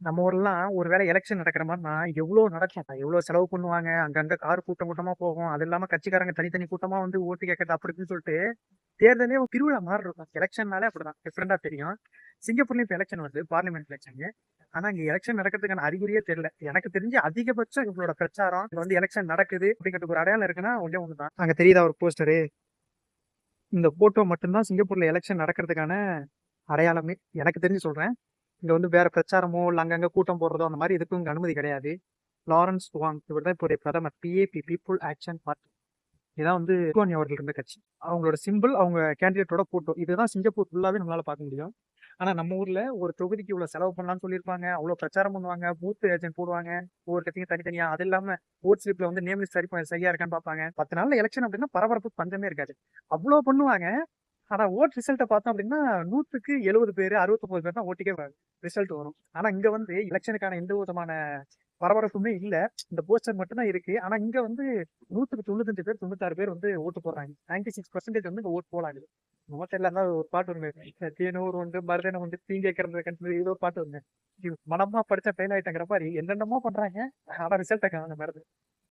நம்ம ஊர்லாம் ஒரு வேளை எலெக்ஷன் நடக்கிற மாதிரினா எவ்வளவு நடக்கும், எவ்வளவு செலவு பண்ணுவாங்க, அங்கங்க கார் கூட்டம் கூட்டமா போகும். அது இல்லாம கட்சிக்காரங்க தனித்தனி கூட்டமா வந்து ஓட்டு கேட்கறது அப்படி இப்படின்னு சொல்லிட்டு தேர்தலே ஒரு திருவிழா மாதிரி இருக்கும். எலெக்ஷன்னாலே அப்படிதான் டிஃப்ரெண்டா தெரியும். சிங்கப்பூர்லயும் இப்ப எலெக்ஷன் வருது, பார்லிமெண்ட் எலெக்ஷன். ஆனா இங்க எலெக்ஷன் நடக்கிறதுக்கான அறிகுறியே தெரியல. எனக்கு தெரிஞ்சு அதிகபட்சம் இவங்களோட பிரச்சாரம் இங்க வந்து எலெக்ஷன் நடக்குது அப்படிங்கிறதுக்கு ஒரு அடையாளம் இருக்குன்னா ஒன்றே ஒண்ணுதான். அங்க தெரியுதா ஒரு போஸ்டரு? இந்த போட்டோ மட்டும்தான் சிங்கப்பூர்ல எலெக்ஷன் நடக்கிறதுக்கான அடையாளமே. எனக்கு தெரிஞ்சு சொல்றேன். இங்க வந்து வேற பிரச்சாரமோ இல்ல அங்கங்க கூட்டம் போடுறதோ அந்த மாதிரி எதுக்கும் இங்க அனுமதி கிடையாது. லாரன்ஸ் துவாங் இவர் தான் இப்போதைய பிரதமர். PAP, people action party. இதான் வந்து குவான் அவர்கள் இருந்த கட்சி. அவங்களோட சிம்பிள், அவங்க கேண்டிடேட்டோட போட்டோ. இதுதான் சிங்கப்பூர் ஃபுல்லாவே நம்மளால பார்க்க முடியும். ஆனா நம்ம ஊர்ல ஒரு தொகுதிக்கு இவ்வளவு செலவு பண்ணலாம்னு சொல்லியிருப்பாங்க, அவ்வளவு பிரச்சாரம் பண்ணுவாங்க, பூத் ஏஜென்ட் போடுவாங்க, ஒவ்வொரு கட்சியும் தனித்தனியா. அது இல்லாம ஓட் ஸ்லிப்ல வந்து நேம் லிஸ்ட் சரியா இருக்கான்னு பார்ப்பாங்க. 10 நாள்ல எலெக்ஷன் அப்படின்னா பரபரப்பு பஞ்சமே இருக்காது. அவ்வளவு பண்ணுவாங்க. ஆனா ஓட் ரிசல்ட்ட பார்த்தோம் அப்படின்னா 100க்கு 70 பேரு 69 பேர் தான் ஓட்டுக்கே ரிசல்ட் வரும். ஆனா இங்க வந்து எலெக்ஷனுக்கான எந்த விதமான பரபரப்புமே இல்ல. இந்த போஸ்டர் மட்டும் தான் இருக்கு. ஆனா இங்க வந்து 100க்கு 95 பேர் 96 பேர் வந்து ஓட்டு போடுறாங்க. 96% வந்து இங்க ஓட்டு போடாது. நம்ம சைட்ல இருந்தா ஒரு பாட்டு வருங்க. தேனூர் உண்டு மருதனம் உண்டு தீங்கைக்கிறது கண்டு ஏதோ பாட்டு வருங்க. மனமா படிச்சா ஃபெயில் ஆயிட்டங்கிற மாதிரி என்னென்னமோ பண்றாங்க. ஆனா ரிசல்ட்ட காணோம்.